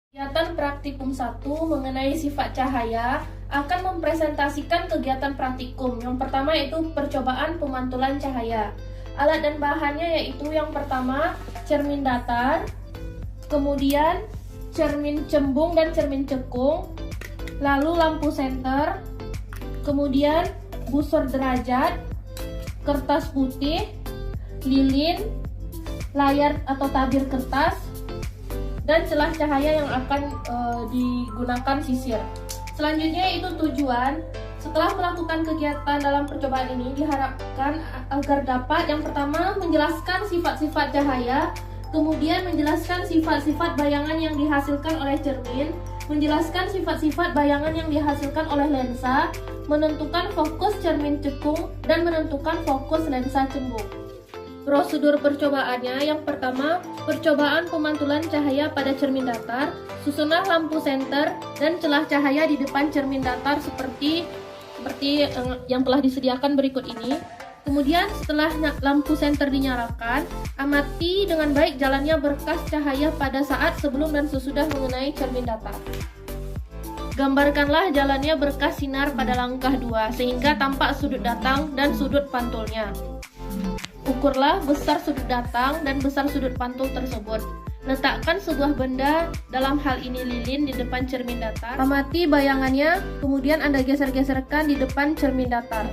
Kegiatan praktikum 1 mengenai sifat cahaya akan mempresentasikan kegiatan praktikum. Yang pertama yaitu percobaan pemantulan cahaya. Alat dan bahannya yaitu yang pertama cermin datar, kemudian cermin cembung dan cermin cekung, lalu lampu senter, kemudian busur derajat, kertas putih, lilin, layar atau tabir kertas, dan celah cahaya yang akan digunakan sisir. Selanjutnya itu tujuan. Setelah melakukan kegiatan dalam percobaan ini diharapkan agar dapat yang pertama menjelaskan sifat-sifat cahaya, kemudian menjelaskan sifat-sifat bayangan yang dihasilkan oleh cermin, menjelaskan sifat-sifat bayangan yang dihasilkan oleh lensa, menentukan fokus cermin cekung, dan menentukan fokus lensa cembung. Prosedur percobaannya yang pertama, percobaan pemantulan cahaya pada cermin datar, susunlah lampu senter dan celah cahaya di depan cermin datar seperti yang telah disediakan berikut ini. Kemudian setelah lampu senter dinyalakan, amati dengan baik jalannya berkas cahaya pada saat sebelum dan sesudah mengenai cermin datar. Gambarkanlah jalannya berkas sinar pada langkah 2 sehingga tampak sudut datang dan sudut pantulnya. Ukurlah besar sudut datang dan besar sudut pantul tersebut. Letakkan sebuah benda, dalam hal ini lilin, di depan cermin datar. Amati bayangannya, kemudian Anda geser-geserkan di depan cermin datar.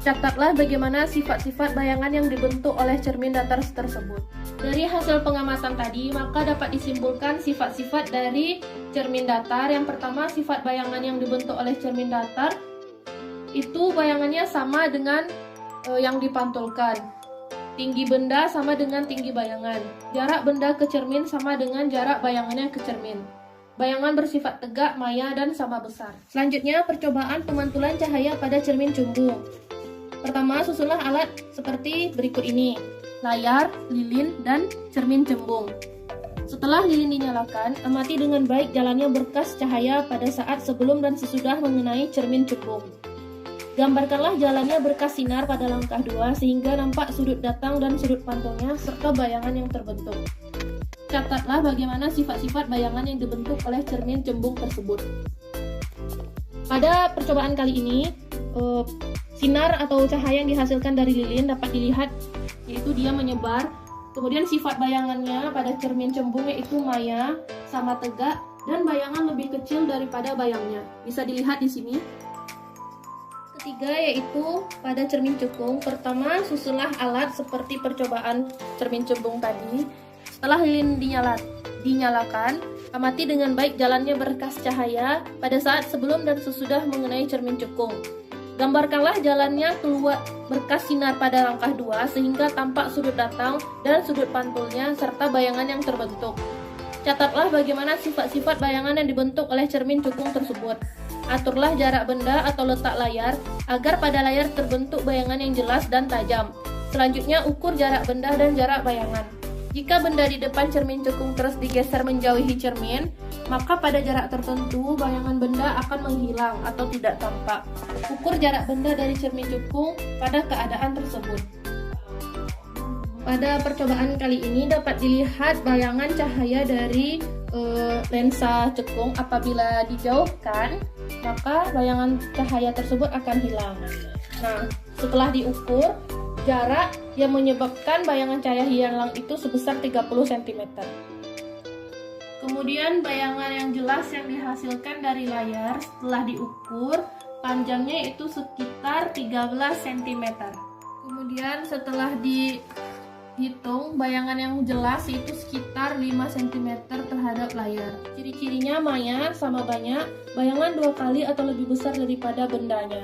Catatlah bagaimana sifat-sifat bayangan yang dibentuk oleh cermin datar tersebut. Dari hasil pengamatan tadi, maka dapat disimpulkan sifat-sifat dari cermin datar. Yang pertama, sifat bayangan yang dibentuk oleh cermin datar itu bayangannya sama dengan yang dipantulkan. Tinggi benda sama dengan tinggi bayangan. Jarak benda ke cermin sama dengan jarak bayangannya ke cermin. Bayangan bersifat tegak, maya, dan sama besar. Selanjutnya, percobaan pemantulan cahaya pada cermin cembung. Pertama, susunlah alat seperti berikut ini: layar, lilin, dan cermin cembung. Setelah lilin dinyalakan, amati dengan baik jalannya berkas cahaya pada saat sebelum dan sesudah mengenai cermin cembung. Gambarkanlah jalannya berkas sinar pada langkah 2 sehingga nampak sudut datang dan sudut pantulnya serta bayangan yang terbentuk. Catatlah bagaimana sifat-sifat bayangan yang dibentuk oleh cermin cembung tersebut. Pada percobaan kali ini, sinar atau cahaya yang dihasilkan dari lilin dapat dilihat yaitu dia menyebar. Kemudian sifat bayangannya pada cermin cembung yaitu maya, sama tegak, dan bayangan lebih kecil daripada bayangnya. Bisa dilihat di sini. Ketiga yaitu pada cermin cekung. Pertama, susunlah alat seperti percobaan cermin cembung tadi. Setelah lilin dinyalakan, amati dengan baik jalannya berkas cahaya pada saat sebelum dan sesudah mengenai cermin cekung. Gambarkanlah jalannya keluar berkas sinar pada langkah 2 sehingga tampak sudut datang dan sudut pantulnya serta bayangan yang terbentuk. Catatlah bagaimana sifat-sifat bayangan yang dibentuk oleh cermin cekung tersebut. Aturlah jarak benda atau letak layar agar pada layar terbentuk bayangan yang jelas dan tajam. Selanjutnya, ukur jarak benda dan jarak bayangan. Jika benda di depan cermin cekung terus digeser menjauhi cermin, maka pada jarak tertentu bayangan benda akan menghilang atau tidak tampak. Ukur jarak benda dari cermin cekung pada keadaan tersebut. Pada percobaan kali ini dapat dilihat bayangan cahaya dari lensa cekung. Apabila dijauhkan, maka bayangan cahaya tersebut akan hilang. Nah, setelah diukur, jarak yang menyebabkan bayangan cahaya hilang itu sebesar 30 cm. Kemudian bayangan yang jelas yang dihasilkan dari layar setelah diukur, panjangnya itu sekitar 13 cm. Kemudian setelah dihitung, bayangan yang jelas itu sekitar 5 cm terhadap layar. Ciri-cirinya maya sama banyak, bayangan 2 kali atau lebih besar daripada bendanya.